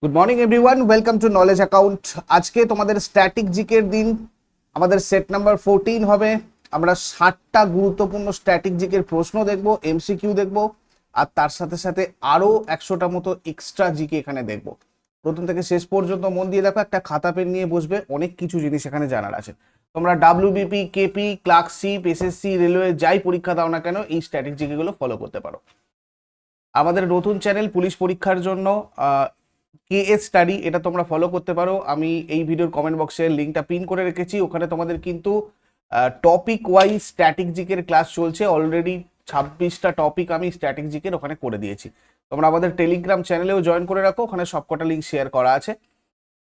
Good morning everyone, welcome to knowledge account. আজকে তোমাদের static জিকের দিন। আমাদের সেট নাম্বার 14 হবে। আমরা 60টা গুরুত্বপূর্ণ স্ট্যাটিক জিকের প্রশ্ন দেখব, এমসিকিউ দেখব, আর তার সাথে সাথে আরো 100টা মতো এক্সট্রা জিকে এখানে দেখব। প্রথম থেকে শেষ পর্যন্ত মন দিয়ে দেখো, একটা খাতা পেন নিয়ে বসবে, অনেক কিছু জিনিস এখানে জানার আছে। তোমরা WBP, KP, clerkship, SSC, railway যাই পরীক্ষা দাও না কেন, এই স্ট্যাটিক জিকেগুলো ফলো করতে পারো। আমাদের নতুন চ্যানেল পুলিশ পরীক্ষার জন্য কেএস স্টাডি, এটা তোমরা ফলো করতে পারো। আমি এই ভিডিওর কমেন্ট বক্সে লিঙ্কটা পিন করে রেখেছি। ওখানে তোমাদের কিন্তু টপিক ওয়াইজ স্ট্যাটিক জিকের ক্লাস চলছে। অলরেডি 26টা টপিক আমি স্ট্যাটিক জিকের ওখানে করে দিয়েছি। তোমরা আমাদের টেলিগ্রাম চ্যানেলেও জয়েন করে রাখো, ওখানে সবকটা লিঙ্ক শেয়ার করা আছে।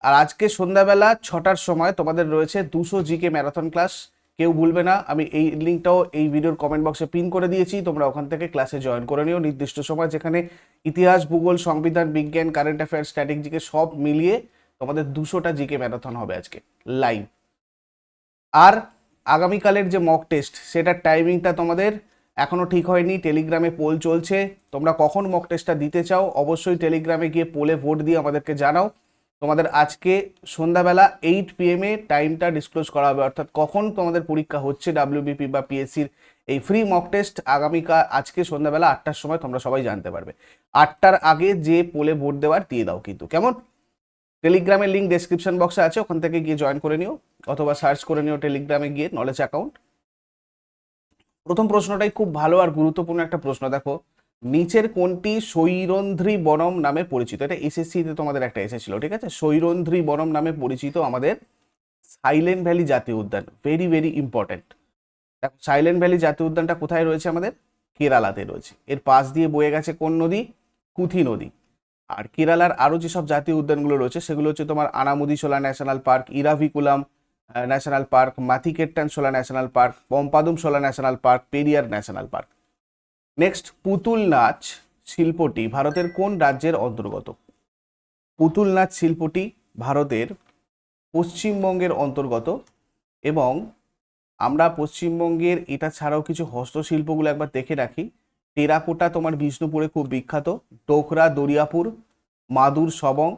আর আজকে সন্ধ্যাবেলা 6টার সময় তোমাদের রয়েছে 200 জিকে ম্যারাথন ক্লাস। কেউ ভুলবে না, আমি এই লিঙ্কটাও এই ভিডিওর কমেন্ট বক্সে পিন করে দিয়েছি। তোমরা ওখান থেকে ক্লাসে জয়েন করে নিও নির্দিষ্ট সময়, যেখানে ইতিহাস, ভূগোল, সংবিধান, বিজ্ঞান, কারেন্ট অ্যাফেয়ার্স, স্ট্যাটিক জিকে সব মিলিয়ে তোমাদের 200টা জিকে ম্যারাথন হবে আজকে লাইভ। আর আগামীকালের যে মক টেস্ট, সেটার টাইমিংটা তোমাদের এখনো ঠিক হয়নি। টেলিগ্রামে পোল চলছে। তোমরা কখন মক টেস্টটা দিতে চাও অবশ্যই টেলিগ্রামে গিয়ে পোলে ভোট দিয়ে আমাদেরকে জানাও। তোমাদের আজকে সন্ধ্যাবেলা 8 PM টাইমটা ডিসক্লোজ করা হবে, অর্থাৎ কখন তোমাদের পরীক্ষা হচ্ছে ডাব্লিউবিপি বা পিএসসির এই ফ্রি মক টেস্ট। আগামীকাল আজকে সন্ধ্যাবেলা 8টার সময় তোমরা সবাই জানতে পারবে। 8টার আগে যে পোলে ভোট দেওয়ার দিয়ে দাও কিন্তু, কেমন? টেলিগ্রামের লিঙ্ক ডেসক্রিপশন বক্সে আছে, ওখান থেকে গিয়ে জয়েন করে নিও, অথবা সার্চ করে নিও টেলিগ্রামে গিয়ে নলেজ অ্যাকাউন্ট। প্রথম প্রশ্নটাই খুব ভালো আর গুরুত্বপূর্ণ একটা প্রশ্ন। দেখো, নিচের কোনটি সৈরন্ধ্রী বনম নামে পরিচিত? এটা এসএসসিতে তোমাদের একটা এসেছিল, ঠিক আছে? সৈরন্ধ্রী বনম নামে পরিচিত আমাদের সাইলেন্ট ভ্যালি জাতীয় উদ্যান। Very very important. দেখো, সাইলেন্ট ভ্যালি জাতীয় উদ্যানটা কোথায় রয়েছে? আমাদের কেরালাতে রয়েছে। এর পাশ দিয়ে বয়ে গেছে কোন নদী? কুথি নদী। আর কেরালার আরো যেসব জাতীয় উদ্যানগুলো রয়েছে সেগুলো হচ্ছে তোমার Anamudi Shola National Park, Eravikulam National Park, Mathikettan Shola National Park, Pampadum Shola National Park, Periyar National Park. Next, পুতুল নাচ শিল্পটি ভারতের কোন রাজ্যের অন্তর্গত? পুতুল নাচ শিল্পটি ভারতের পশ্চিমবঙ্গের অন্তর্গত। এবং আমরা পশ্চিমবঙ্গের এটা ছাড়াও কিছু হস্তশিল্পগুলো একবার দেখে রাখি। টেরাকোটা তোমার বিষ্ণুপুরে খুব বিখ্যাত, ডোকরা দরিয়াপুর, মাদুর সবং,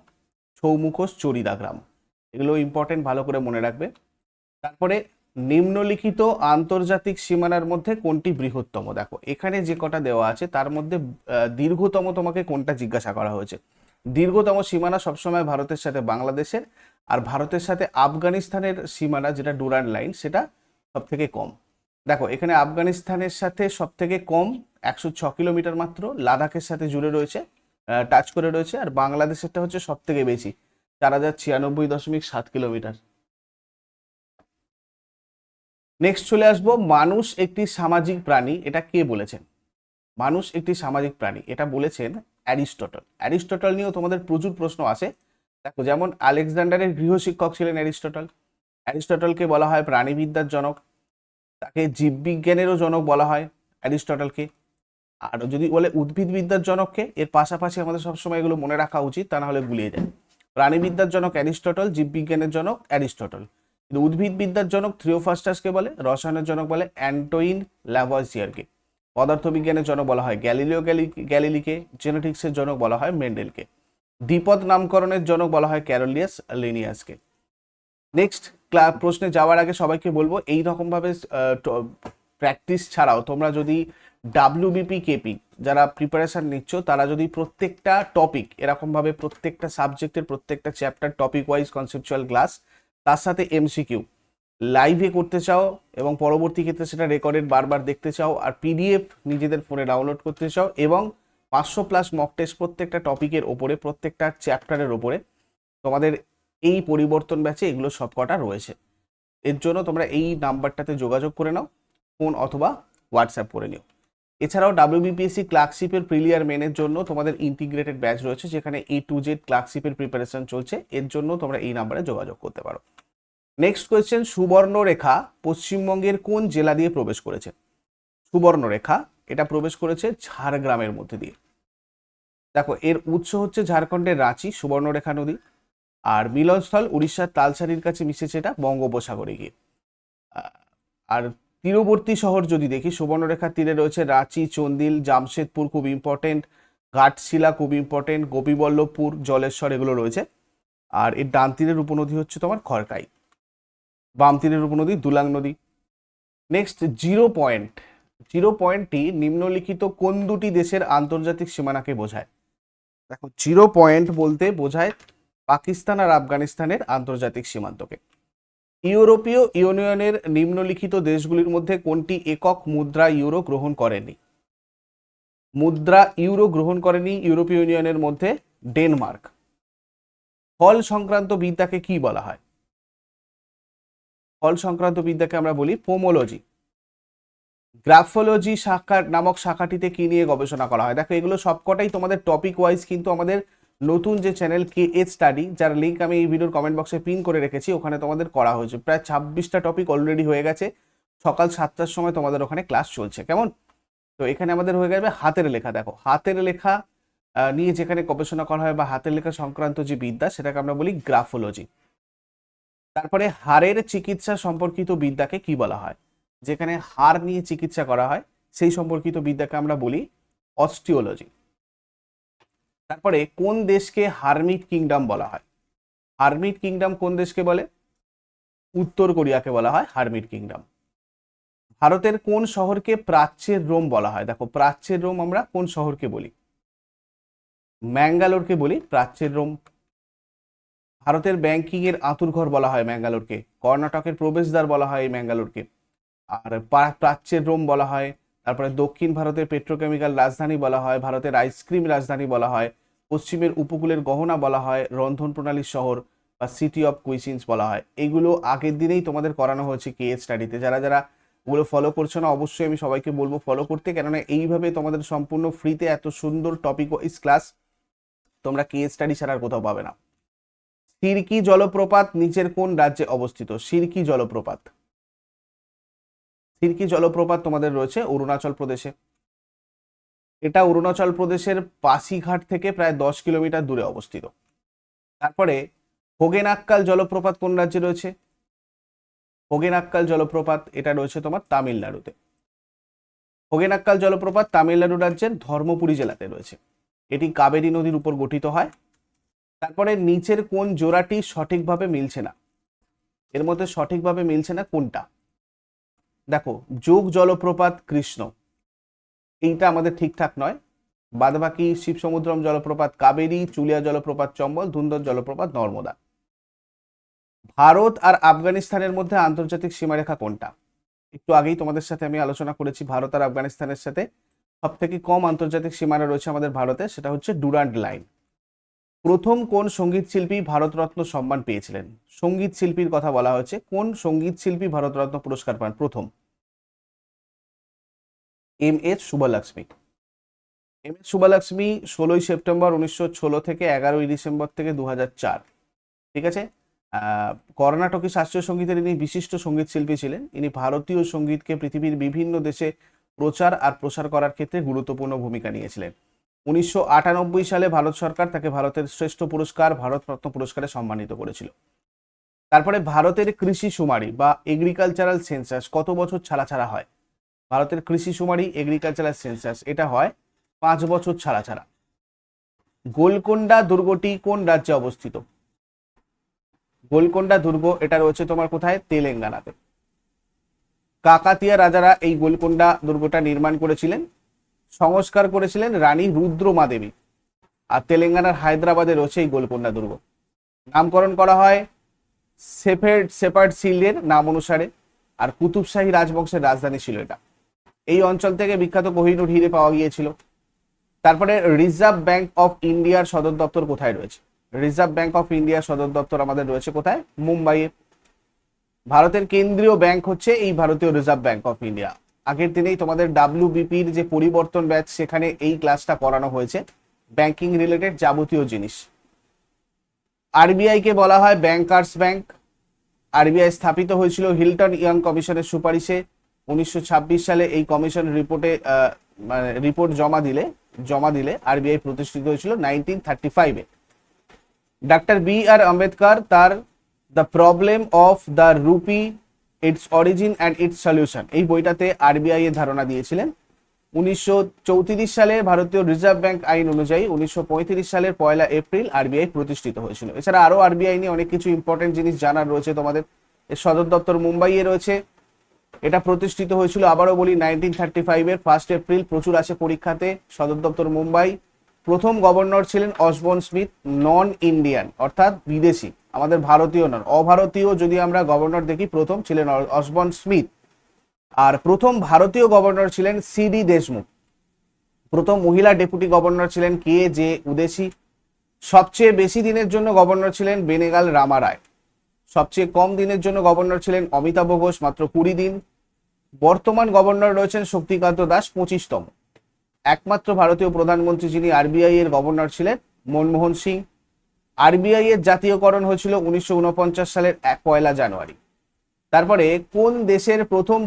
ছৌমুখোস চরিদাগ্রাম। এগুলো ইম্পর্টেন্ট, ভালো করে মনে রাখবে। তারপরে নিম্নলিখিত আন্তর্জাতিক সীমানার মধ্যে কোনটি বৃহত্তম? দেখো, এখানে যে কটা দেওয়া আছে তার মধ্যে দীর্ঘতম তোমাকে কোনটা জিজ্ঞাসা করা হয়েছে। দীর্ঘতম সীমানা সবসময় ভারতের সাথে বাংলাদেশের, আর ভারতের সাথে আফগানিস্তানের সীমানা যেটা ডুরান্ড লাইন, সেটা সব থেকে কম। দেখো, এখানে আফগানিস্তানের সাথে সব থেকে কম 106 কিলোমিটার মাত্র, লাদাখের সাথে জুড়ে রয়েছে, টাচ করে রয়েছে। আর বাংলাদেশেরটা হচ্ছে সব থেকে বেশি, 4096.7 কিলোমিটার। নেক্সট চলে আসবো, মানুষ একটি সামাজিক প্রাণী, এটা কে বলেছেন? মানুষ একটি সামাজিক প্রাণী, এটা বলেছেন অ্যারিস্টটল। অ্যারিস্টটল নিয়েও তোমাদের প্রচুর প্রশ্ন আসে। দেখো, যেমন আলেকজান্ডারের গৃহশিক্ষক ছিলেন অ্যারিস্টটল। অ্যারিস্টটলকে বলা হয় প্রাণীবিদ্যার জনক, তাকে জীববিজ্ঞানেরও জনক বলা হয় অ্যারিস্টটলকে। আর যদি বলে উদ্ভিদবিদ্যার জনককে, এর পাশাপাশি আমাদের সবসময় এগুলো মনে রাখা উচিত, তা না হলে গুলিয়ে যায়। প্রাণীবিদ্যার জনক অ্যারিস্টটল, জীববিজ্ঞানের জনক অ্যারিস্টটল। কিন্তু উদ্ভিদবিদ্যার জনক থিওফ্রাস্টাসকে বলে, রসায়নের জনক বলে অ্যান্টোইন ল্যাভয়েসিয়ারকে, পদার্থবিজ্ঞানের জনক বলা হয় গ্যালিলিও গ্যালিলিকে, জেনেটিক্সের জনক বলা হয় মেন্ডেলকে, দ্বিপদ নামকরণের জনক বলা হয় ক্যারোলিয়াস লিনিয়াসকে। নেক্সট প্রশ্নে যাওয়ার আগে সবাইকে বলবো, এই রকমভাবে প্র্যাকটিস ছাড়াও তোমরা যদি ডাব্লিউবিপি, কেপি যারা প্রিপারেশন নিচ্ছ, তারা যদি প্রত্যেকটা টপিক এরকমভাবে প্রত্যেকটা সাবজেক্টের প্রত্যেকটা chapter topic wise conceptual class, তার সাথে এমসিকিউ লাইভে করতে চাও, এবং পরবর্তী ক্ষেত্রে সেটা রেকর্ডেড বারবার দেখতে চাও, আর পিডিএফ নিজেদের ফোনে ডাউনলোড করতে চাও, এবং 500+ মক টেস্ট প্রত্যেকটা টপিকের ওপরে, প্রত্যেকটা চ্যাপ্টারের ওপরে, তোমাদের এই পরিবর্তন ব্যাচে এগুলো সবকটা রয়েছে। এর জন্য তোমরা এই নাম্বারটাতে যোগাযোগ করে নাও, ফোন অথবা হোয়াটসঅ্যাপ করে নিও। এছাড়াও ডাব্লিউবিপিএসসি ক্লার্কশিপের প্রিলিয়ার মেনের জন্য তোমাদের ইন্টিগ্রেটেড ব্যাচ রয়েছে, যেখানে A to Z ক্লার্কশিপের প্রিপারেশন চলছে। এর জন্য তোমরা এই নাম্বারে যোগাযোগ করতে পারো। নেক্সট কোয়েশ্চেন, সুবর্ণরেখা পশ্চিমবঙ্গের কোন জেলা দিয়ে প্রবেশ করেছে? সুবর্ণরেখা এটা প্রবেশ করেছে ঝাড়গ্রামের মধ্যে দিয়ে। দেখো, এর উৎস হচ্ছে ঝাড়খণ্ডের রাঁচি, সুবর্ণরেখা নদী। আর মিলনস্থল উড়িষ্যার তালসারির কাছে মিশেছে এটা বঙ্গোপসাগরে গিয়ে। আর তীরবর্তী শহর যদি দেখি, সুবর্ণরেখার তীরে রয়েছে রাঁচি, চন্দিল, জামশেদপুর খুব ইম্পর্টেন্ট, ঘাটশিলা খুব ইম্পর্টেন্ট, গোপীবল্লভপুর, জলেশ্বর এগুলো রয়েছে। আর এর ডান তীরের উপনদী হচ্ছে তোমার খড়কাই, বাম তীরের উপনদী দুলাং নদী। Next, zero point. জিরো পয়েন্টটি নিম্নলিখিত কোন দুটি দেশের আন্তর্জাতিক সীমানাকে বোঝায়? দেখো, জিরো পয়েন্ট বলতে বোঝায় পাকিস্তান আর আফগানিস্তানের আন্তর্জাতিক সীমান্তকে। ইউরোপীয় ইউনিয়নের নিম্নলিখিত দেশগুলির মধ্যে কোনটি একক মুদ্রা ইউরো গ্রহণ করেনি? মুদ্রা ইউরো গ্রহণ করেনি ইউরোপীয় ইউনিয়নের মধ্যে ডেনমার্ক। ফল সংক্রান্ত বিদ্যাকে কি বলা হয়? ফল সংক্রান্ত বিদ্যাকে আমরা বলি পোমোলজি। গ্রাফোলজি শাখা নামক শাখাটিতে কি নিয়ে গবেষণা করা হয়? দেখো, এগুলো সবকটাই তোমাদের টপিক ওয়াইজ কিন্তু আমাদের নতুন যে চ্যানেল KH স্টাডি, যার লিঙ্ক আমি এই ভিডিওর কমেন্ট বক্সে পিন করে রেখেছি, ওখানে তোমাদের করা হয়েছে। প্রায় 26টা টপিক অলরেডি হয়ে গেছে। সকাল 7টার সময় তোমাদের ওখানে ক্লাস চলছে, কেমন? তো এখানে আমাদের হয়ে যাবে হাতের লেখা। দেখো, হাতের লেখা নিয়ে যেখানে গবেষণা করা হয় বা হাতের লেখা সংক্রান্ত যে বিদ্যা, সেটাকে আমরা বলি গ্রাফোলজি। তারপরে হাড়ের চিকিৎসা সম্পর্কিত বিদ্যাকে কি বলা হয়? যেখানে হাড় নিয়ে চিকিৎসা করা হয় সেই সম্পর্কিত বিদ্যাকে আমরা বলি অস্টিওলজি। তারপরে কোন দেশকে হারমিট কিংডম বলা হয়? হারমিট কিংডম কোন দেশকে বলে? উত্তর কোরিয়াকে বলা হয় হারমিট কিংডম। ভারতের কোন শহরকে প্রাচ্যের রোম বলা হয়? দেখো, প্রাচ্যের রোম আমরা কোন শহরকে বলি? ম্যাঙ্গালোরকে বলি প্রাচ্যের রোম। ভারতের ব্যাংকিং এর আঁতুড়ঘর বলা হয় ম্যাঙ্গালোরকে। কর্ণাটকের প্রবেশদ্বার বলা হয় এই ম্যাঙ্গালোরকে। আর প্রাচ্যের রোম বলা হয়। তারপরে দক্ষিণ ভারতের পেট্রোকেমিক্যাল রাজধানী বলা হয়, ভারতের আইসক্রিম রাজধানী বলা হয়, পশ্চিমের উপকূলের গহনা বলা হয়, রন্ধন প্রণালীর শহর বা সিটি অফ কুইসিন্স বলা হয়। এগুলো আগের দিনেই তোমাদের করানো হয়েছে KH স্টাডিতে। যারা যারা ওগুলো ফলো করছো না, অবশ্যই আমি সবাইকে বলবো ফলো করতে, কেননা এইভাবে তোমাদের সম্পূর্ণ ফ্রিতে এত সুন্দর টপিক ওয়াইজ ক্লাস তোমরা KH স্টাডি ছাড়া আর কোথাও পাবে না। সিরকি জলপ্রপাত নিচের কোন রাজ্যে অবস্থিত? সিরকি জলপ্রপাত। সিরকি জলপ্রপাত তোমাদের রয়েছে অরুণাচল প্রদেশে। এটা অরুণাচল প্রদেশের পাসিঘাট থেকে প্রায় 10 কিলোমিটার দূরে অবস্থিত। তারপরে হোগেনাক্কাল জলপ্রপাত কোন রাজ্যে রয়েছে? হোগেনাক্কাল জলপ্রপাত এটা রয়েছে তোমার তামিলনাড়ুতে। হোগেনাক্কাল জলপ্রপাত তামিলনাড়ু রাজ্যের ধর্মপুরী জেলাতে রয়েছে। এটি কাবেরী নদীর উপর গঠিত হয়। তারপরে নিচের কোন জোড়াটি সঠিকভাবে মিলছে না? এর মধ্যে সঠিকভাবে মিলছে না কোনটা? দেখো, যোগ জলপ্রপাত কৃষ্ণ, এইটা আমাদের ঠিকঠাক নয়। বাদবাকি শিবসমুদ্রম জলপ্রপাত কাবেরী, চুলিয়া জলপ্রপাত চম্বল, ধুন্ধর জলপ্রপাত নর্মদা। ভারত আর আফগানিস্তানের মধ্যে আন্তর্জাতিক সীমারেখা কোনটা? একটু আগেই তোমাদের সাথে আমি আলোচনা করেছি, ভারত আর আফগানিস্তানের সাথে সব থেকে কম আন্তর্জাতিক সীমানা রয়েছে আমাদের ভারতে, সেটা হচ্ছে ডুরান্ড লাইন। প্রথম কোন সঙ্গীত শিল্পী ভারতরত্ন সম্মান পেয়েছিলেন? সঙ্গীত শিল্পীর কথা বলা হয়েছে, কোন সঙ্গীত শিল্পী ভারতরত্ন পুরস্কার পান প্রথম? MS সুব্বালক্ষ্মী। MS সুব্বালক্ষ্মী 16ই সেপ্টেম্বর 1916 থেকে 11ই ডিসেম্বর থেকে 2004। ঠিক আছে। কর্ণাটকী শাস্ত্রীয় সঙ্গীতের ইনি বিশিষ্ট সঙ্গীত শিল্পী ছিলেন। ইনি ভারতীয় সঙ্গীতকে পৃথিবীর বিভিন্ন দেশে প্রচার আর প্রসার করার ক্ষেত্রে গুরুত্বপূর্ণ ভূমিকা নিয়েছিলেন। 1998 সালে ভারত সরকার তাকে ভারতের শ্রেষ্ঠ পুরস্কার ভারতরত্ন পুরস্কারে সম্মানিত করেছিল। তারপরে ভারতের কৃষি শুমারি বা এগ্রিকালচারাল সেন্সাস কত বছর ছাড়া ছাড়া হয়? ভারতের কৃষি শুমারি এগ্রিকালচারাল সেন্সাস এটা হয় 5 বছর ছাড়া ছাড়া। গোলকোন্ডা দুর্গটি কোন রাজ্যে অবস্থিত? গোলকোন্ডা দুর্গ এটা রয়েছে তোমার কোথায়? তেলেঙ্গানাতে। কাকাতিয়া রাজারা এই গোলকোন্ডা দুর্গটা নির্মাণ করেছিলেন, সংস্কার করেছিলেন রানী রুদ্রমা দেবী। আর তেলেঙ্গানার হায়দ্রাবাদে রয়েছে এই গোলকোন্ডা দুর্গ। নামকরণ করা হয় শেপার্ড সিলের নাম অনুসারে। আর কুতুবশাহী রাজবংশের রাজধানী ছিল এটা। এই অঞ্চল থেকে বিখ্যাত কোহিনূর হিরে পাওয়া গিয়েছিল। তারপরে রিজার্ভ ব্যাংক অফ ইন্ডিয়ার সদর দপ্তর কোথায় রয়েছে? রিজার্ভ ব্যাংক অফ ইন্ডিয়ার সদর দপ্তর আমাদের রয়েছে কোথায়? মুম্বাইয়ে। ভারতের কেন্দ্রীয় ব্যাংক হচ্ছে এই ভারতীয় রিজার্ভ ব্যাংক অফ ইন্ডিয়া। আগের দিনেই তোমাদের WBPর যে পরিবর্তন ব্যাচ, সেখানে এই ক্লাসটা করানো হয়েছে, ব্যাংকিং রিলেটেড যাবতীয় জিনিস। RBI কে বলা হয় ব্যাংকার্স ব্যাংক। RBI স্থাপিত হয়েছিল হিল্টন ইয়াং কমিশনের সুপারিশে। 1926 সালে এই কমিশন রিপোর্ট জমা দিলে RBI প্রতিষ্ঠিত হয়েছিল 1935-এ। ডাক্তার BR আম্বেদকর তার the problem of the rupee, it's origin and it's solution এই বইটাতে RBI এর ধারণা দিয়েছিলেন। 1934 সালে ভারতীয় রিজার্ভ ব্যাংক আইন অনুযায়ী 1935 সালের 1 এপ্রিল আরবিআই প্রতিষ্ঠিত হয়েছিল। এছাড়া আরো আরবিআই নিয়ে অনেক কিছু ইম্পর্টেন্ট জিনিস জানার রয়েছে তোমাদের। এর সদর দপ্তর মুম্বাইয়ে রয়েছে। এটা প্রতিষ্ঠিত হয়েছিল, আবারও বলি, 1935 এর 1 এপ্রিল। প্রচুর আছে পরীক্ষাতে। সদর দপ্তর মুম্বাই। প্রথম গভর্নর ছিলেন অসবর্ন স্মিথ, নন ইন্ডিয়ান অর্থাৎ বিদেশি, আমাদের ভারতীয় নন, অভারতীয় যদি আমরা গভর্নর দেখি, প্রথম ছিলেন অসবর্ন স্মিথ। আর প্রথম ভারতীয় গভর্নর ছিলেন সিডি দেশমুখ। প্রথম মহিলা ডেপুটি গভর্নর ছিলেন কে জে উদেশি। সবচেয়ে বেশি দিনের জন্য গভর্নর ছিলেন বেনেগাল রামা রায়। সবচেয়ে কম দিনের জন্য গভর্নর ছিলেন অমিতাভ ঘোষ, মাত্র 20 দিন। বর্তমান গভর্নর রয়েছেন শক্তিকান্ত দাস, 25তম। একমাত্র ভারতীয় প্রধানমন্ত্রী যিনি আরবিআই এর গভর্নর ছিলেন মনমোহন সিং। আরবিআই এর জাতীয়করণ হয়েছিল 1949 সালের 1 জানুয়ারি। তারপরে কোন দেশের প্রথম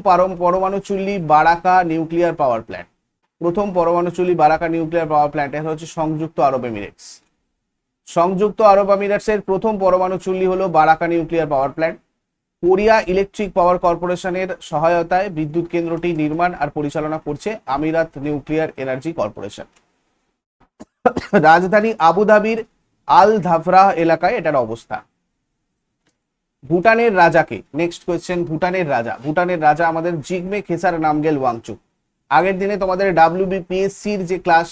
পরমাণু চুল্লি বারাকা নিউক্লিয়ার পাওয়ার প্ল্যান্ট? প্রথম পরমাণু চুল্লি বারাকা নিউক্লিয়ার পাওয়ার প্ল্যান্ট এটা হচ্ছে সংযুক্ত আরব এমিরেটস। সংযুক্ত আরব এমিরেটসের প্রথম পরমাণু চুল্লি হলো Barakah Nuclear Power Plant. Korea Electric Power কর্পোরেশনের সহায়তায় বিদ্যুৎ কেন্দ্রটি নির্মাণ আর পরিচালনা করছে আমিরাত নিউক্লিয়ার এনার্জি কর্পোরেশন। রাজধানী আবুধাবির আল ধাফরাহ এলাকায় এটার অবস্থান। ভুটানের রাজাকে, নেক্সট কোয়েশ্চেন, ভুটানের রাজা আমাদের জিগমে খেসার নামগেল ওয়াংচুক। আগের দিনে তোমাদের WBPSC-র যে ক্লাস,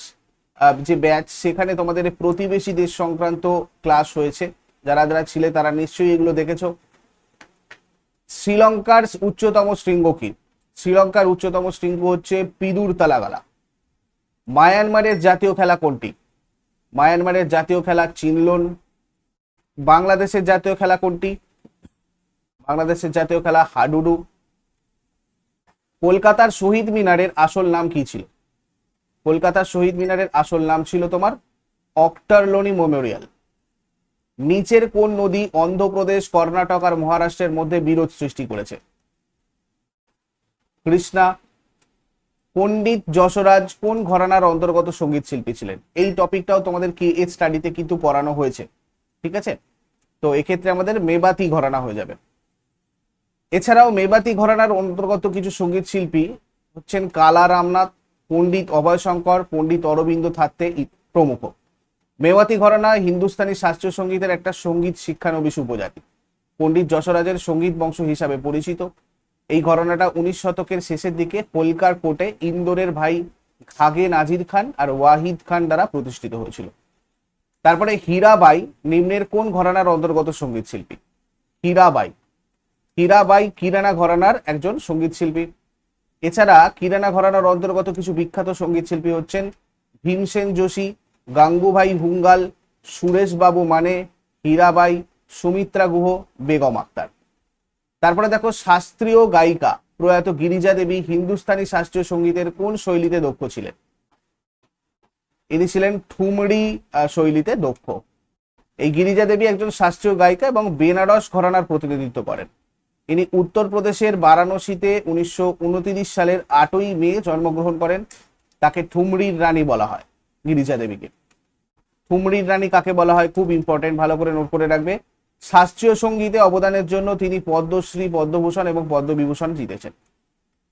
যে ব্যাচ, সেখানে তোমাদের প্রতিবেশী দেশ সংক্রান্ত ক্লাস হয়েছে। যারা যারা ছিলে তারা নিশ্চয়ই এগুলো দেখেছো। শ্রীলঙ্কার উচ্চতম শৃঙ্গ কি? শ্রীলঙ্কার উচ্চতম শৃঙ্গ হচ্ছে পিদুর তালাগালা। মায়ানমারের জাতীয় খেলা কোনটি? মায়ানমারের জাতীয় খেলা চিনলন। বাংলাদেশের জাতীয় খেলা কোনটি? বাংলাদেশের জাতীয় খেলা হাডুডু। কলকাতার শহীদ মিনারের আসল নাম কি ছিল? কলকাতার শহীদ মিনারের আসল নাম ছিল তোমার অক্টারলোনি মেমোরিয়াল। নিচের কোন নদী অন্ধ্রপ্রদেশ, কর্ণাটক আর মহারাষ্ট্রের মধ্যে বিরোধ সৃষ্টি করেছে? কৃষ্ণা। পণ্ডিত যশোরাজ কোন ঘরানার অন্তর্গত সঙ্গীত শিল্পী ছিলেন? এই টপিকটাও তোমাদের কি এজ স্টাডিতে কিন্তু পড়ানো হয়েছে, ঠিক আছে? তো এক্ষেত্রে আমাদের মেবাতি ঘরানা হয়ে যাবে। এছাড়াও মেবাতি ঘরানার অন্তর্গত কিছু সঙ্গীত শিল্পী হচ্ছেন কালা রামনাথ, পণ্ডিত অভয়শঙ্কর, পণ্ডিত অরবিন্দ থাত্তে প্রমুখ। মেওয়াতি ঘরানা হিন্দুস্তানি শাস্ত্রীয় সঙ্গীতের একটা সঙ্গীত শিক্ষানবিশ উপজাতি। পণ্ডিত যশোরাজের সঙ্গীত বংশ হিসাবে পরিচিত। এই ঘরানাটা 19 শতকের শেষের দিকে হোলকার কোর্টে ইন্দোরের ভাই খাগে নাজির খান আর ওয়াহিদ খান দ্বারা প্রতিষ্ঠিত হয়েছিল। তারপরে হীরাবাই নিম্নের কোন ঘরানার অন্তর্গত সঙ্গীত শিল্পী? হীরাবাই কিরানা ঘরানার একজন সঙ্গীত শিল্পী। এছাড়া কিরানা ঘরানার অন্তর্গত কিছু বিখ্যাত সঙ্গীত শিল্পী হচ্ছেন ভীমসেন যোশী, গাঙ্গুভাই হুঙ্গাল, সুরেশ বাবু মানে, হীরাবাই, সুমিত্রা গুহ, বেগম আক্তার। তারপরে দেখো শাস্ত্রীয় গায়িকা প্রয়াত গিরিজা দেবী হিন্দুস্তানি শাস্ত্রীয় সঙ্গীতের কোন শৈলীতে দক্ষ ছিলেন? ইনি ছিলেন ঠুমরি শৈলীতে দক্ষ। এই গিরিজা দেবী একজন শাস্ত্রীয় গায়িকা এবং বেনারস ঘরানার প্রতিনিধিত্ব করেন। ইনি উত্তরপ্রদেশের বারাণসীতে 1929 সালের 8ই মে জন্মগ্রহণ করেন। তাকে ঠুমরির রানী বলা হয়, গিরিজা দেবীকে। ঠুমরির রানী কাকে বলা হয়? খুব ইম্পর্টেন্ট, ভালো করে নোট করে রাখবে। শাস্ত্রীয় সঙ্গীতে অবদানের জন্য তিনি পদ্মশ্রী, পদ্মভূষণ এবং পদ্মবিভূষণ জিতেছেন।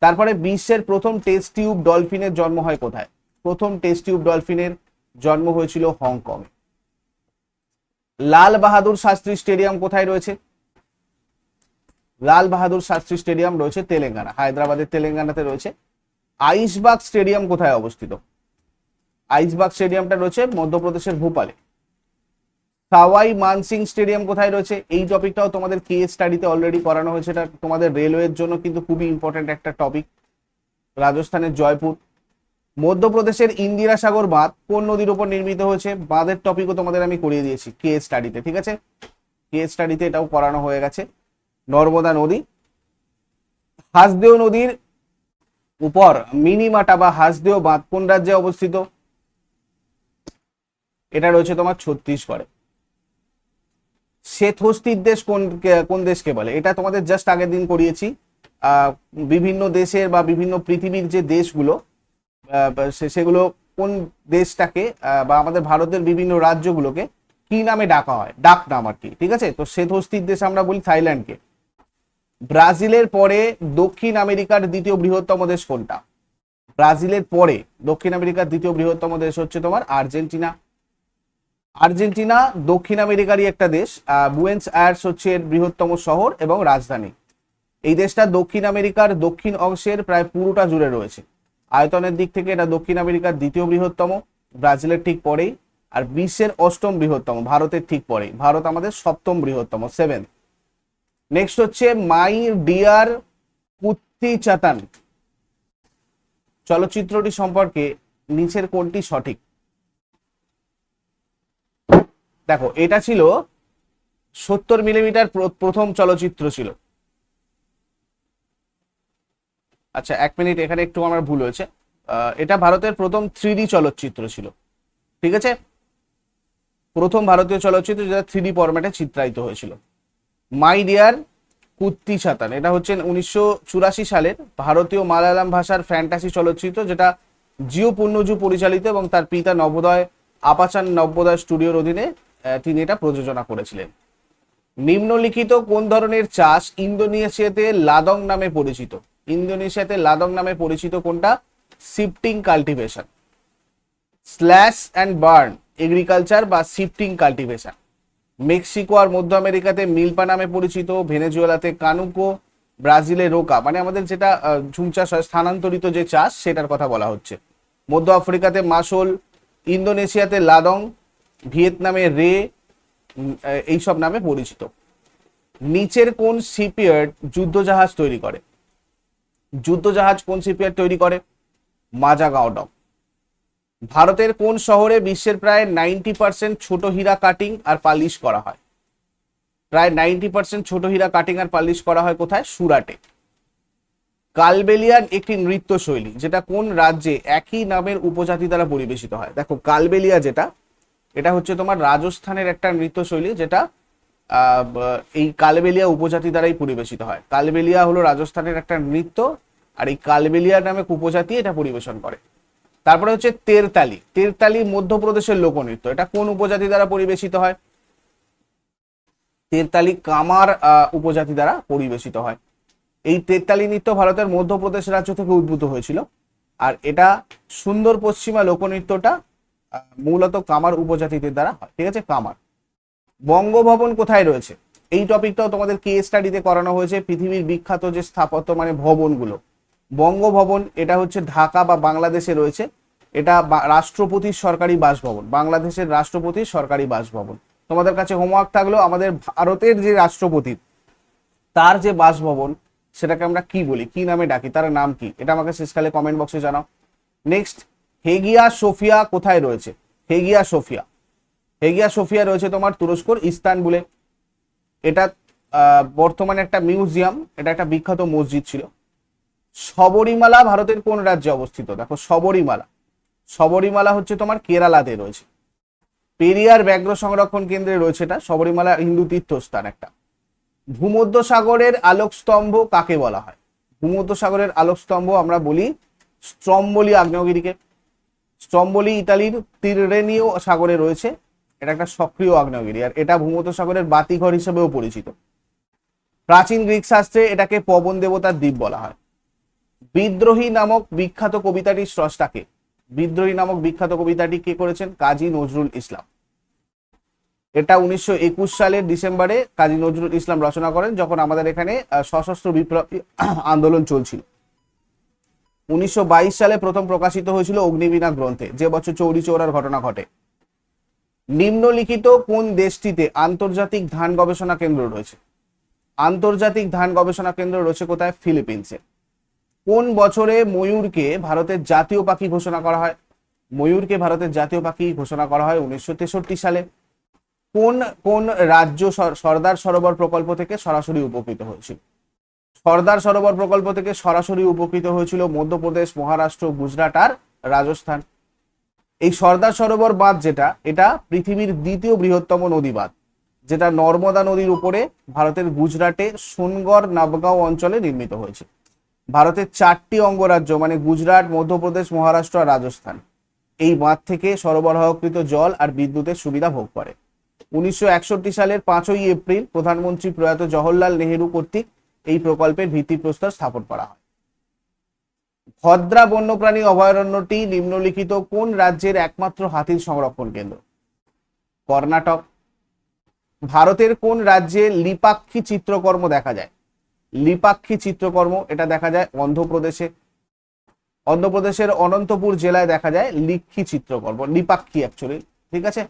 তারপরে বিশ্বের প্রথম টেস্ট টিউব ডলফিনের জন্ম হয় কোথায়? প্রথম টেস্ট টিউব ডলফিনের জন্ম হয়েছিল হংকং। লাল বাহাদুর শাস্ত্রী স্টেডিয়াম কোথায় রয়েছে? লাল বাহাদুর শাস্ত্রী স্টেডিয়াম রয়েছে তেলেঙ্গানা, হায়দ্রাবাদের তেলেঙ্গানাতে রয়েছে। আইসবাগ স্টেডিয়াম কোথায় অবস্থিত? আইসবাগ স্টেডিয়ামটা রয়েছে মধ্যপ্রদেশের ভোপালে। সাওয়াই মানসিং স্টেডিয়াম কোথায় রয়েছে? এই টপিকটাও তোমাদের কেস স্টাডিতে অলরেডি করানো হয়েছে। এটা তোমাদের রেলওয়ের জন্য কিন্তু খুবই ইম্পর্টেন্ট একটা টপিক। রাজস্থানের জয়পুর। মধ্যপ্রদেশের ইন্দিরা সাগর বাঁধ কোন নদীর উপর নির্মিত হয়েছে? বাঁধের টপিকও তোমাদের আমি করিয়ে দিয়েছি কেস স্টাডিতে, ঠিক আছে? কেস স্টাডিতে এটাও করানো হয়ে গেছে। নর্মদা নদী। হাসদেও নদীর উপর মিনিমাটা বা হাসদেও বাঁধ কোন রাজ্যে অবস্থিত? এটা রয়েছে তোমার ছত্তিশগড়ে। শ্বেতহস্তির দেশ কোন দেশকে বলে? এটা তোমাদের জাস্ট আগের দিন করিয়েছি। বিভিন্ন দেশের বা বিভিন্ন পৃথিবীর যে দেশগুলো, সেগুলো কোন দেশটাকে বা আমাদের ভারতের বিভিন্ন রাজ্যগুলোকে কি নামে ডাকা হয়, ডাক নাম আর কি, ঠিক আছে? তো শ্বেতহস্তির দেশ আমরা বলি থাইল্যান্ডকে। ব্রাজিলের পরে দক্ষিণ আমেরিকার দ্বিতীয় বৃহত্তম দেশ কোনটা? ব্রাজিলের পরে দক্ষিণ আমেরিকার দ্বিতীয় বৃহত্তম দেশ হচ্ছে তোমার আর্জেন্টিনা। আর্জেন্টিনা দক্ষিণ আমেরিকারই একটা দেশ। বুয়েন্স আয়ার্স হচ্ছে এর বৃহত্তম শহর এবং রাজধানী। এই দেশটা দক্ষিণ আমেরিকার দক্ষিণ অংশের প্রায় পুরোটা জুড়ে রয়েছে। আয়তনের দিক থেকে এটা দক্ষিণ আমেরিকার দ্বিতীয় বৃহত্তম, ব্রাজিলের ঠিক পরেই। আর বিশ্বের অষ্টম বৃহত্তম, ভারতের ঠিক পরেই। ভারত আমাদের সপ্তম বৃহত্তম, 7। নেক্সট হচ্ছে মাই ডিয়ার কুত্তিচাতান চলচ্চিত্রটি সম্পর্কে নিচের কোনটি সঠিক? দেখো, এটা ছিল 70 মিলিমিটার প্রথম চলচ্চিত্র ছিল। আচ্ছা, 1 মিনিট, এখানে একটু আমার ভুল হয়েছে। এটা ভারতের প্রথম 3D চলচ্চিত্র ছিল, ঠিক আছে? প্রথম ভারতীয় চলচ্চিত্র যেটা 3D ফরম্যাটে চিত্রায়িত হয়েছিল। মাই ডিয়ার কুত্তিচাতান এটা হচ্ছে 1984 সালের ভারতীয় মালায়ালাম ভাষার ফ্যান্টাসি চলচ্চিত্র, যেটা জিও পুন্নজু পরিচালিত এবং তার পিতা নবোদয় আপাচান নবোদয় স্টুডিওর অধীনে তিনি এটা প্রযোজনা করেছিলেন। নিম্নলিখিত কোন ধরনের চাষ ইন্দোনেশিয়াতে লাদং নামে পরিচিত? ইন্দোনেশিয়াতে লাদং নামে পরিচিত কোনটা? Shifting cultivation. Slash and burn agriculture বা শিফটিং কাল্টিভেশন। মেক্সিকো আর মধ্য আমেরিকাতে মিল্পা নামে পরিচিত, ভেনেজুয়েলাতে কানুকো, ব্রাজিলে রোকা, মানে আমাদের যেটা ঝুম চাষ হয়, স্থানান্তরিত যে চাষ, সেটার কথা বলা হচ্ছে। মধ্য আফ্রিকাতে মাসোল, ইন্দোনেশিয়াতে লাদং, ভিয়েতনামে রে, এইসব নামে পরিচিত। নিচের কোন শিপইয়ার্ড যুদ্ধজাহাজ তৈরি করে? যুদ্ধজাহাজ কোন শিপইয়ার্ড তৈরি করে? মাজাগাঁও ডক। ভারতের কোন শহরে বিশ্বের প্রায় 90% ছোট হীরা কাটিং আর পালিশ করা হয়? প্রায় 90% ছোট হীরা কাটিং আর পালিশ করা হয় কোথায়? সুরাটে। কালবেলিয়ান একটি নৃত্য শৈলী যেটা কোন রাজ্যে একই নামের উপজাতি দ্বারা পরিবেশিত হয়? দেখো, কালবেলিয়া যেটা, এটা হচ্ছে তোমার রাজস্থানের একটা নৃত্য শৈলী, যেটা এই কালবেলিয়া উপজাতি দ্বারাই পরিবেশিত হয়। কালবেলিয়া হলো রাজস্থানের একটা নৃত্য, আর এই কালবেলিয়া নামে উপজাতি এটা পরিবেশন করে। তারপরে হচ্ছে তেরতালি। তেরতালি মধ্যপ্রদেশের লোকনৃত্য, এটা কোন উপজাতি দ্বারা পরিবেশিত হয়? তেরতালি কামার উপজাতি দ্বারা পরিবেশিত হয়। এই তেরতালি নৃত্য ভারতের মধ্যপ্রদেশ রাজ্য থেকে উদ্ভূত হয়েছিল, আর এটা সুন্দর পশ্চিমা লোকনৃত্যটা মূলত কামার উপজাতিদের দ্বারা হয়, ঠিক আছে? কামার। বঙ্গভবন কোথায় রয়েছে? এই টপিকটাও তোমাদের কেস স্টাডিতে করানো হয়েছে। পৃথিবীর বিখ্যাত যে স্থাপত্য মানে ভবনগুলো, বঙ্গভবন এটা হচ্ছে ঢাকা বা বাংলাদেশে রয়েছে। এটা রাষ্ট্রপতির সরকারি বাসভবন, বাংলাদেশের রাষ্ট্রপতির সরকারি বাসভবন। তোমাদের কাছে হোমওয়ার্ক থাকলো, আমাদের ভারতের যে রাষ্ট্রপতি তার যে বাসভবন সেটাকে আমরা কি বলি, কি নামে ডাকি, তার নাম কি? এটা আমাকে শেষকালে কমেন্ট বক্সে জানাও। নেক্সট, হেগিয়া সোফিয়া কোথায় রয়েছে? হেগিয়া সোফিয়া, হেগিয়া সোফিয়া রয়েছে তোমার তুরস্কর ইস্তানবুলে। এটা বর্তমানে একটা মিউজিয়াম, এটা একটা বিখ্যাত মসজিদ ছিল। শবরীমালা ভারতের কোন রাজ্যে অবস্থিত? দেখো, শবরীমালা, শবরীমালা হচ্ছে তোমার কেরালাতে রয়েছে। পেরিয়ার ব্যাঘ্র সংরক্ষণ কেন্দ্রে রয়েছে এটা। শবরীমালা হিন্দু তীর্থস্থান একটা। ভূমধ্যসাগরের আলোকস্তম্ভ কাকে বলা হয়? ভূমধ্যসাগরের আলোকস্তম্ভ আমরা বলি স্ট্রম্বোলি আগ্নেয়গিরিকে। স্ট্রম্বোলি ইতালির তিররেনীয় সাগরে রয়েছে, এটা একটা সক্রিয় আগ্নেয়গিরি, আর এটা ভূমধ্যসাগরের বাতিঘর হিসেবেও পরিচিত। প্রাচীন গ্রিক শাস্ত্রে এটাকে পবন দেবতার দ্বীপ বলা হয়। বিদ্রোহী নামক বিখ্যাত কবিতাটির স্রষ্টাকে? বিদ্রোহী নামক বিখ্যাত কবিতাটি কে করেছেন? কাজী নজরুল ইসলাম। এটা 1921 সালের ডিসেম্বরে কাজী নজরুল ইসলাম রচনা করেন, যখন আমাদের এখানে সশস্ত্র বিপ্লবী আন্দোলন চলছিল। 1922 সালে প্রথম প্রকাশিত হয়েছিল অগ্নিবীণা গ্রন্থে, যে বছর চৌরি চৌরার ঘটনা ঘটে। নিম্নলিখিত কোন দেশটিতে আন্তর্জাতিক ধান গবেষণা কেন্দ্র রয়েছে? আন্তর্জাতিক ধান গবেষণা কেন্দ্র রয়েছে কোথায়? ফিলিপিন্সে। কোন বছরে ময়ূরকে ভারতের জাতীয় পাখি ঘোষণা করা হয়? ময়ূরকে ভারতের জাতীয় পাখি ঘোষণা করা হয় 1963 সালে। কোন কোন রাজ্য সর্দার সরোবর প্রকল্প থেকে সরাসরি উপকৃত হয়েছিল? সর্দার সরোবর প্রকল্প থেকে সরাসরি উপকৃত হয়েছিল মধ্যপ্রদেশ, মহারাষ্ট্র, গুজরাট আর রাজস্থান। এই সর্দার সরোবর বাঁধ যেটা, এটা পৃথিবীর দ্বিতীয় বৃহত্তম নদী বাঁধ, যেটা নর্মদা নদীর উপরে ভারতের গুজরাটে সোনগড় নাবগাঁও অঞ্চলে নির্মিত হয়েছে। ভারতের 4টি অঙ্গরাজ্য মানে গুজরাট, মধ্যপ্রদেশ, মহারাষ্ট্র আর রাজস্থান এই বাঁধ থেকে সরবরাহকৃত জল আর বিদ্যুতের সুবিধা ভোগ করে। 1961 সালের 5ই এপ্রিল প্রধানমন্ত্রী প্রয়াত জওহরলাল নেহেরু কর্তৃক এই প্রকল্পের ভিত্তিপ্রস্তর স্থাপন করা হয়। ভদ্রা বন্যপ্রাণী অভয়ারণ্যটি নিম্নলিখিত কোন রাজ্যের একমাত্র হাতির সংরক্ষণ কেন্দ্র? কর্ণাটক। ভারতের কোন রাজ্যে লিপাক্ষী চিত্রকর্ম দেখা যায়? লিপাক্ষী চিত্রকর্ম এটা দেখা যায় অন্ধ্রপ্রদেশে। অন্ধ্রপ্রদেশের অনন্তপুর জেলায় দেখা যায় লিক্ষি চিত্রকর্ম, লিপাক্ষী অ্যাকচুয়ালি। ঠিক আছে।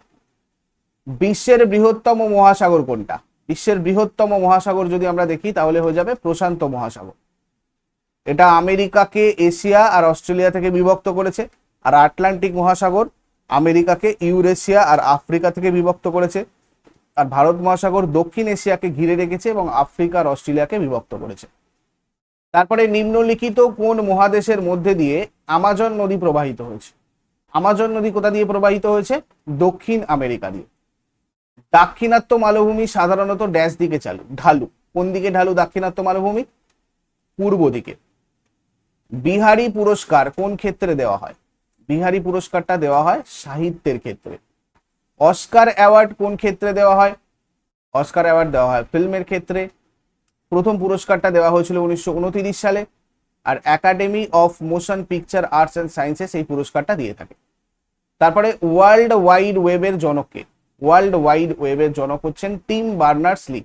বিশ্বের বৃহত্তম মহাসাগর কোনটা? বিশ্বের বৃহত্তম মহাসাগর যদি আমরা দেখি তাহলে হয়ে যাবে প্রশান্ত মহাসাগর। এটা আমেরিকাকে এশিয়া আর অস্ট্রেলিয়া থেকে বিভক্ত করেছে। আর আটলান্টিক মহাসাগর আমেরিকাকে ইউরেশিয়া আর আফ্রিকা থেকে বিভক্ত করেছে। আর ভারত মহাসাগর দক্ষিণ এশিয়াকে ঘিরে রেখেছে এবং আফ্রিকা আর অস্ট্রেলিয়াকে বিভক্ত করেছে। তারপরে নিম্নলিখিত কোন মহাদেশের মধ্যে দিয়ে আমাজন নদী প্রবাহিত হয়েছে? আমাজন নদী কোথা দিয়ে প্রবাহিত হয়েছে? দক্ষিণ আমেরিকা দিয়ে। দাক্ষিণাত্য মালভূমি সাধারণত ড্যাশ দিকে ঢালু। কোন দিকে ঢালু দাক্ষিণাত্য মালভূমি? পূর্ব দিকে। বিহারি পুরস্কার কোন ক্ষেত্রে দেওয়া হয়? বিহারি পুরস্কারটা দেওয়া হয় সাহিত্যের ক্ষেত্রে। অস্কার অ্যাওয়ার্ড কোন ক্ষেত্রে দেওয়া হয়? অস্কার অ্যাওয়ার্ড দেওয়া হয় ফিল্মের ক্ষেত্রে। প্রথম পুরস্কারটা দেওয়া হয়েছিল 1929 সালে। আর Academy of Motion Picture Arts and Sciences এই পুরস্কারটা দিয়ে থাকে। তারপরে ওয়ার্ল্ড ওয়াইড ওয়েবের জনককে? ওয়ার্ল্ড ওয়াইড ওয়েবের জনক হচ্ছেন টিম বার্নার্স লি।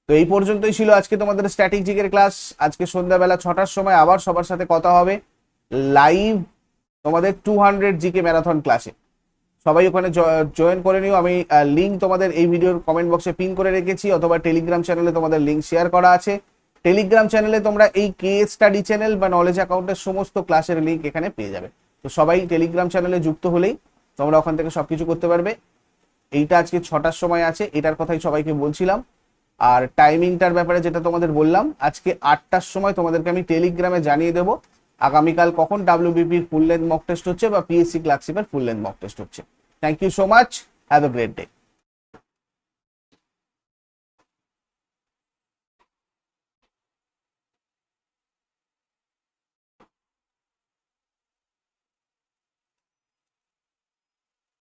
তো এই পর্যন্তই ছিল আজকে তোমাদের স্ট্যাটিক জিকের ক্লাস। আজকে সন্ধ্যাবেলা 6টার সময় আবার সবার সাথে কথা হবে লাইভ তোমাদের 200 জিকে ম্যারাথন ক্লাসে। সবাই ওখানে জয়েন করে নিও। আমি লিঙ্ক তোমাদের এই ভিডিওর কমেন্ট বক্সে পিন করে রেখেছি, অথবা টেলিগ্রাম চ্যানেলে তোমাদের লিঙ্ক শেয়ার করা আছে। টেলিগ্রাম চ্যানেলে তোমরা এই কে স্টাডি চ্যানেল বা নলেজ অ্যাকাউন্টের সমস্ত ক্লাসের লিঙ্ক এখানে পেয়ে যাবে। তো সবাই টেলিগ্রাম চ্যানেলে যুক্ত হলেই তোমরা ওখান থেকে সবকিছু করতে পারবে। এইটা আজকে 6টার সময় আছে, এটার কথাই সবাইকে বলছিলাম। আর টাইমিংটার ব্যাপারে যেটা তোমাদের বললাম, আজকে 8টার সময় তোমাদেরকে আমি টেলিগ্রামে জানিয়ে দেবো আগামীকাল কখন ডাব্লিউবিপির ফুল লেন্থ মক টেস্ট হচ্ছে বা পিএসসি ক্লার্কশিপের ফুল লেন্থ মক টেস্ট হচ্ছে। Thank you so much, have a great day.